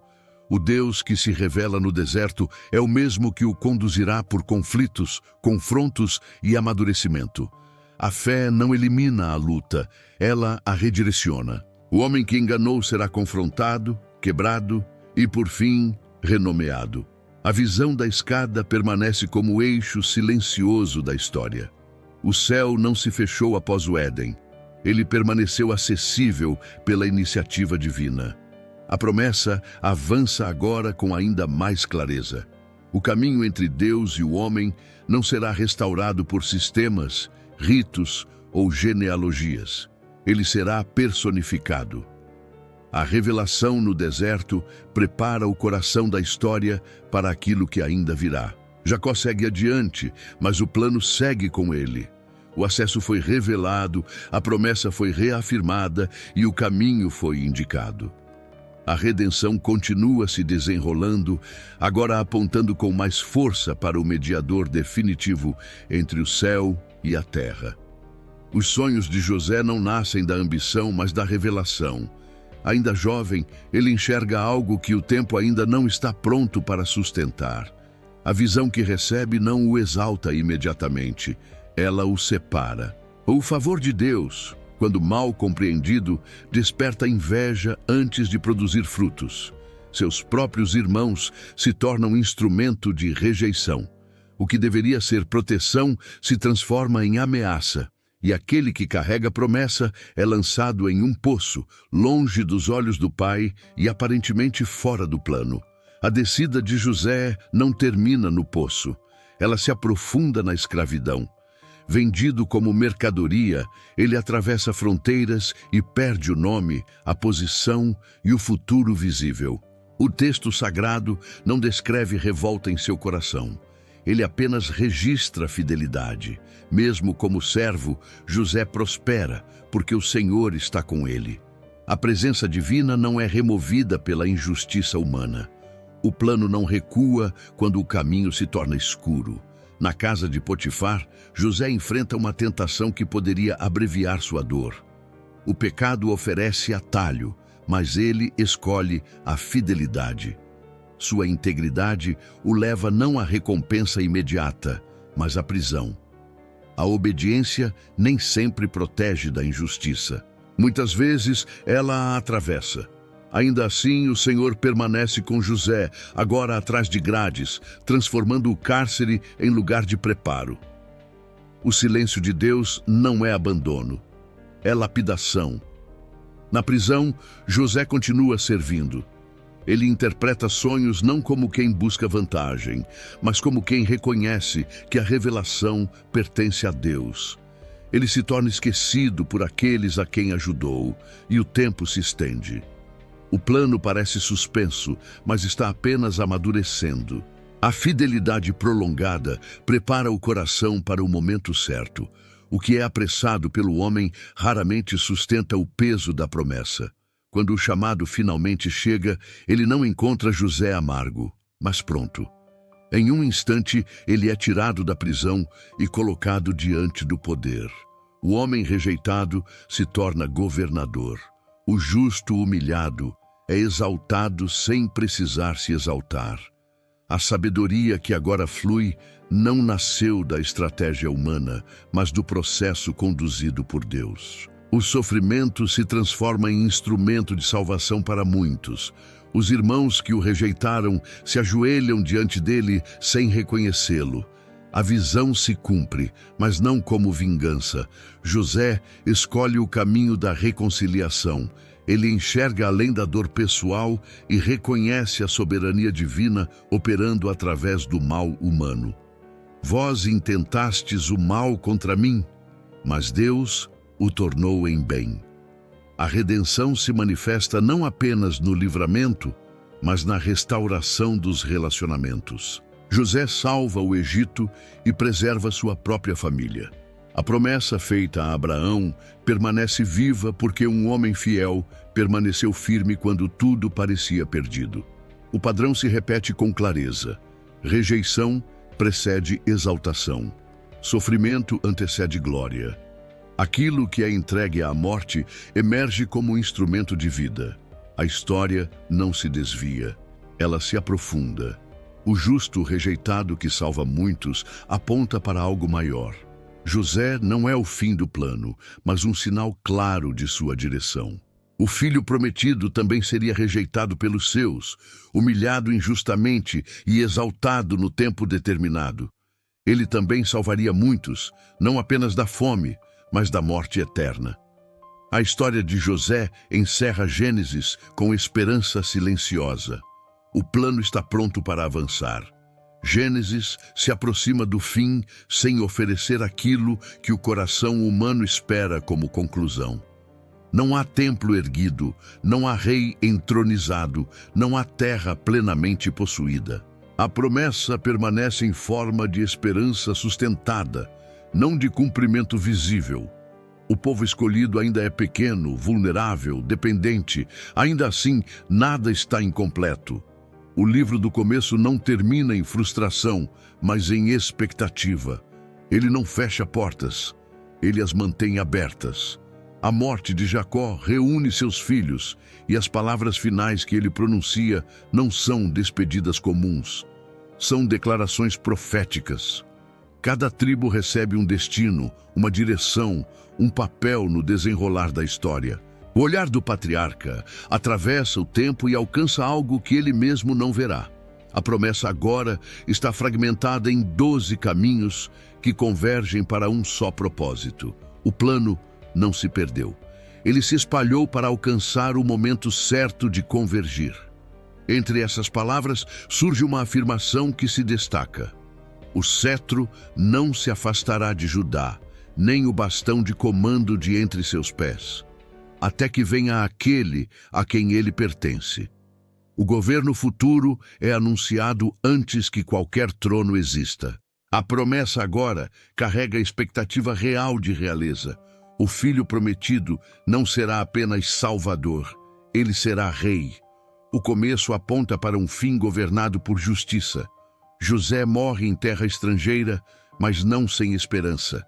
Speaker 1: O Deus que se revela no deserto é o mesmo que o conduzirá por conflitos, confrontos e amadurecimento. A fé não elimina a luta, ela a redireciona. O homem que enganou será confrontado, quebrado e, por fim, renomeado. A visão da escada permanece como o eixo silencioso da história. O céu não se fechou após o Éden. Ele permaneceu acessível pela iniciativa divina. A promessa avança agora com ainda mais clareza. O caminho entre Deus e o homem não será restaurado por sistemas, ritos ou genealogias. Ele será personificado. A revelação no deserto prepara o coração da história para aquilo que ainda virá. Jacó segue adiante, mas o plano segue com ele. O acesso foi revelado, a promessa foi reafirmada e o caminho foi indicado. A redenção continua se desenrolando, agora apontando com mais força para o mediador definitivo entre o céu e a terra. Os sonhos de José não nascem da ambição, mas da revelação. Ainda jovem, ele enxerga algo que o tempo ainda não está pronto para sustentar. A visão que recebe não o exalta imediatamente, ela o separa. O favor de Deus, quando mal compreendido, desperta inveja antes de produzir frutos. Seus próprios irmãos se tornam instrumento de rejeição. O que deveria ser proteção se transforma em ameaça. E aquele que carrega a promessa é lançado em um poço, longe dos olhos do pai e aparentemente fora do plano. A descida de José não termina no poço. Ela se aprofunda na escravidão. Vendido como mercadoria, ele atravessa fronteiras e perde o nome, a posição e o futuro visível. O texto sagrado não descreve revolta em seu coração. Ele apenas registra a fidelidade. Mesmo como servo, José prospera, porque o Senhor está com ele. A presença divina não é removida pela injustiça humana. O plano não recua quando o caminho se torna escuro. Na casa de Potifar, José enfrenta uma tentação que poderia abreviar sua dor. O pecado oferece atalho, mas ele escolhe a fidelidade. Sua integridade o leva não à recompensa imediata, mas à prisão. A obediência nem sempre protege da injustiça. Muitas vezes ela a atravessa. Ainda assim, o Senhor permanece com José, agora atrás de grades, transformando o cárcere em lugar de preparo. O silêncio de Deus não é abandono, é lapidação. Na prisão, José continua servindo. Ele interpreta sonhos não como quem busca vantagem, mas como quem reconhece que a revelação pertence a Deus. Ele se torna esquecido por aqueles a quem ajudou, e o tempo se estende. O plano parece suspenso, mas está apenas amadurecendo. A fidelidade prolongada prepara o coração para o momento certo. O que é apressado pelo homem raramente sustenta o peso da promessa. Quando o chamado finalmente chega, ele não encontra José amargo, mas pronto. Em um instante, ele é tirado da prisão e colocado diante do poder. O homem rejeitado se torna governador. O justo humilhado é exaltado sem precisar se exaltar. A sabedoria que agora flui não nasceu da estratégia humana, mas do processo conduzido por Deus. O sofrimento se transforma em instrumento de salvação para muitos. Os irmãos que o rejeitaram se ajoelham diante dele sem reconhecê-lo. A visão se cumpre, mas não como vingança. José escolhe o caminho da reconciliação. Ele enxerga além da dor pessoal e reconhece a soberania divina operando através do mal humano. Vós intentastes o mal contra mim, mas Deus o tornou em bem. A redenção se manifesta não apenas no livramento, mas na restauração dos relacionamentos. José salva o Egito e preserva sua própria família. A promessa feita a Abraão permanece viva porque um homem fiel permaneceu firme quando tudo parecia perdido. O padrão se repete com clareza. Rejeição precede exaltação. Sofrimento antecede glória. Aquilo que é entregue à morte emerge como um instrumento de vida. A história não se desvia, ela se aprofunda. O justo rejeitado que salva muitos aponta para algo maior. José não é o fim do plano, mas um sinal claro de sua direção. O filho prometido também seria rejeitado pelos seus, humilhado injustamente e exaltado no tempo determinado. Ele também salvaria muitos, não apenas da fome, mas da morte eterna. A história de José encerra Gênesis com esperança silenciosa. O plano está pronto para avançar. Gênesis se aproxima do fim sem oferecer aquilo que o coração humano espera como conclusão. Não há templo erguido, não há rei entronizado, não há terra plenamente possuída. A promessa permanece em forma de esperança sustentada, não de cumprimento visível. O povo escolhido ainda é pequeno, vulnerável, dependente. Ainda assim, nada está incompleto. O livro do começo não termina em frustração, mas em expectativa. Ele não fecha portas, ele as mantém abertas. A morte de Jacó reúne seus filhos, e as palavras finais que ele pronuncia não são despedidas comuns. São declarações proféticas. Cada tribo recebe um destino, uma direção, um papel no desenrolar da história. O olhar do patriarca atravessa o tempo e alcança algo que ele mesmo não verá. A promessa agora está fragmentada em 12 caminhos que convergem para um só propósito. O plano não se perdeu. Ele se espalhou para alcançar o momento certo de convergir. Entre essas palavras surge uma afirmação que se destaca. O cetro não se afastará de Judá, nem o bastão de comando de entre seus pés, até que venha aquele a quem ele pertence. O governo futuro é anunciado antes que qualquer trono exista. A promessa agora carrega a expectativa real de realeza. O filho prometido não será apenas salvador, ele será rei. O começo aponta para um fim governado por justiça. José morre em terra estrangeira, mas não sem esperança.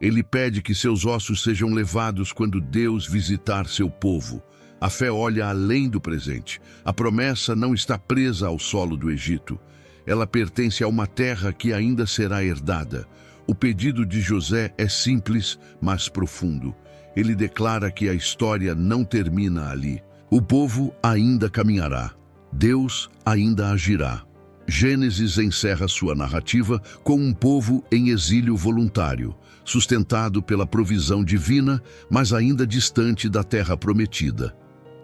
Speaker 1: Ele pede que seus ossos sejam levados quando Deus visitar seu povo. A fé olha além do presente. A promessa não está presa ao solo do Egito. Ela pertence a uma terra que ainda será herdada. O pedido de José é simples, mas profundo. Ele declara que a história não termina ali. O povo ainda caminhará. Deus ainda agirá. Gênesis encerra sua narrativa com um povo em exílio voluntário, sustentado pela provisão divina, mas ainda distante da terra prometida.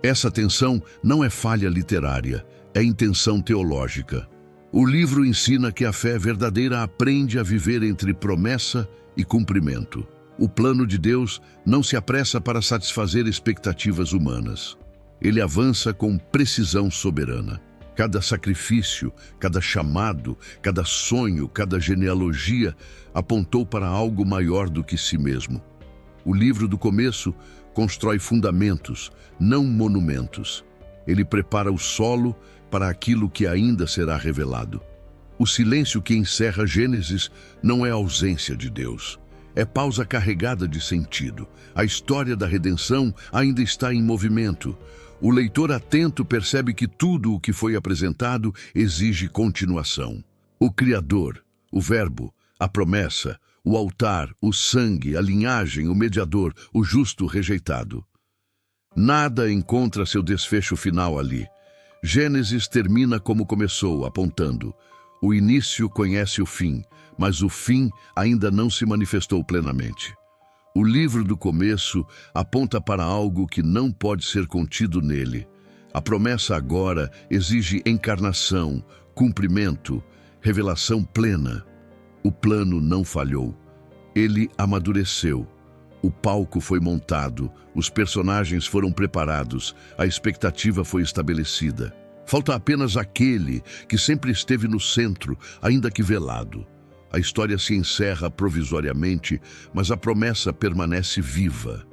Speaker 1: Essa tensão não é falha literária, é intenção teológica. O livro ensina que a fé verdadeira aprende a viver entre promessa e cumprimento. O plano de Deus não se apressa para satisfazer expectativas humanas. Ele avança com precisão soberana. Cada sacrifício, cada chamado, cada sonho, cada genealogia apontou para algo maior do que si mesmo. O livro do começo constrói fundamentos, não monumentos. Ele prepara o solo para aquilo que ainda será revelado. O silêncio que encerra Gênesis não é ausência de Deus. É pausa carregada de sentido. A história da redenção ainda está em movimento. O leitor atento percebe que tudo o que foi apresentado exige continuação. O Criador, o Verbo, a promessa, o altar, o sangue, a linhagem, o mediador, o justo rejeitado. Nada encontra seu desfecho final ali. Gênesis termina como começou, apontando. O início conhece o fim, mas o fim ainda não se manifestou plenamente. O livro do começo aponta para algo que não pode ser contido nele. A promessa agora exige encarnação, cumprimento, revelação plena. O plano não falhou. Ele amadureceu. O palco foi montado, os personagens foram preparados, a expectativa foi estabelecida. Falta apenas aquele que sempre esteve no centro, ainda que velado. A história se encerra provisoriamente, mas a promessa permanece viva.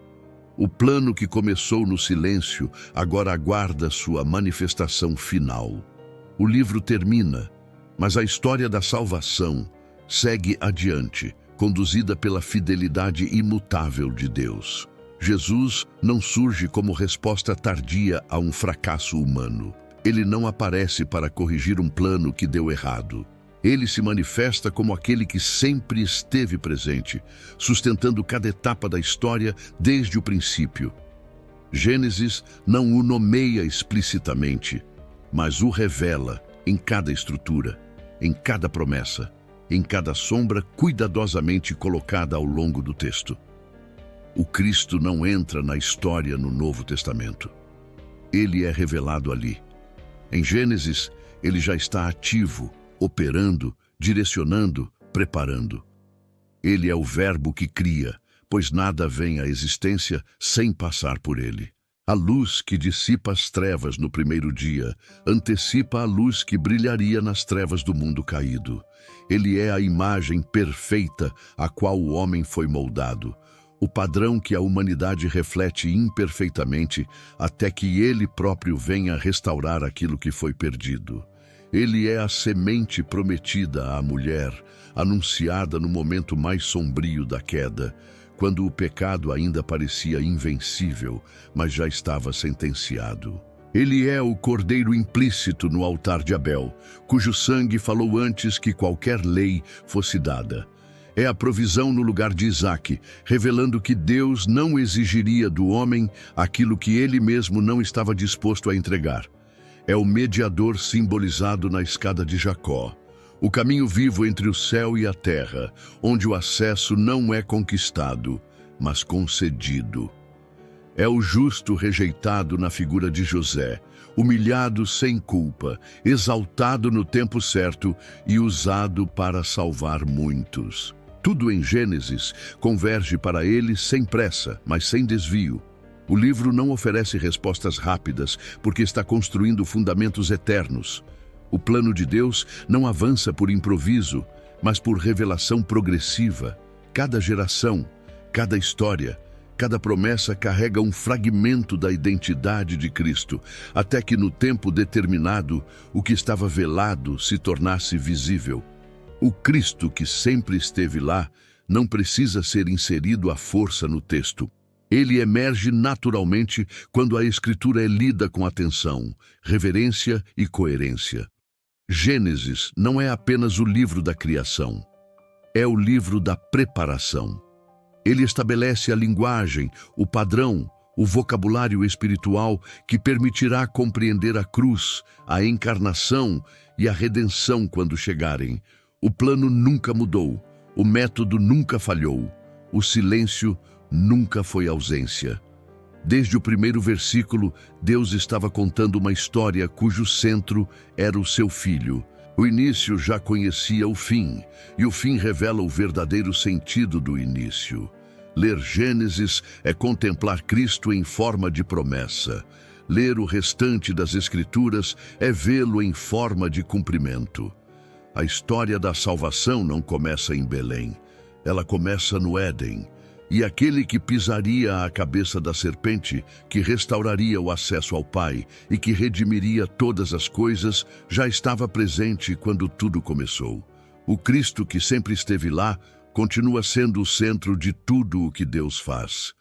Speaker 1: O plano que começou no silêncio agora aguarda sua manifestação final. O livro termina, mas a história da salvação segue adiante, conduzida pela fidelidade imutável de Deus. Jesus não surge como resposta tardia a um fracasso humano. Ele não aparece para corrigir um plano que deu errado. Ele se manifesta como aquele que sempre esteve presente, sustentando cada etapa da história desde o princípio. Gênesis não o nomeia explicitamente, mas o revela em cada estrutura, em cada promessa, em cada sombra cuidadosamente colocada ao longo do texto. O Cristo não entra na história no Novo Testamento. Ele é revelado ali. Em Gênesis, ele já está ativo, operando, direcionando, preparando. Ele é o Verbo que cria, pois nada vem à existência sem passar por ele. A luz que dissipa as trevas no primeiro dia antecipa a luz que brilharia nas trevas do mundo caído. Ele é a imagem perfeita a qual o homem foi moldado, o padrão que a humanidade reflete imperfeitamente até que ele próprio venha restaurar aquilo que foi perdido. Ele é a semente prometida à mulher, anunciada no momento mais sombrio da queda, quando o pecado ainda parecia invencível, mas já estava sentenciado. Ele é o cordeiro implícito no altar de Abel, cujo sangue falou antes que qualquer lei fosse dada. É a provisão no lugar de Isaque, revelando que Deus não exigiria do homem aquilo que ele mesmo não estava disposto a entregar. É o mediador simbolizado na escada de Jacó, o caminho vivo entre o céu e a terra, onde o acesso não é conquistado, mas concedido. É o justo rejeitado na figura de José, humilhado sem culpa, exaltado no tempo certo e usado para salvar muitos. Tudo em Gênesis converge para ele sem pressa, mas sem desvio. O livro não oferece respostas rápidas, porque está construindo fundamentos eternos. O plano de Deus não avança por improviso, mas por revelação progressiva. Cada geração, cada história, cada promessa carrega um fragmento da identidade de Cristo, até que no tempo determinado, o que estava velado se tornasse visível. O Cristo que sempre esteve lá não precisa ser inserido à força no texto. Ele emerge naturalmente quando a Escritura é lida com atenção, reverência e coerência. Gênesis não é apenas o livro da criação, é o livro da preparação. Ele estabelece a linguagem, o padrão, o vocabulário espiritual que permitirá compreender a cruz, a encarnação e a redenção quando chegarem. O plano nunca mudou, o método nunca falhou, o silêncio nunca foi ausência. Desde o primeiro versículo, Deus estava contando uma história cujo centro era o seu filho. O início já conhecia o fim, e o fim revela o verdadeiro sentido do início. Ler Gênesis é contemplar Cristo em forma de promessa. Ler o restante das Escrituras é vê-lo em forma de cumprimento. A história da salvação não começa em Belém. Ela começa no Éden. E aquele que pisaria a cabeça da serpente, que restauraria o acesso ao Pai e que redimiria todas as coisas, já estava presente quando tudo começou. O Cristo que sempre esteve lá, continua sendo o centro de tudo o que Deus faz.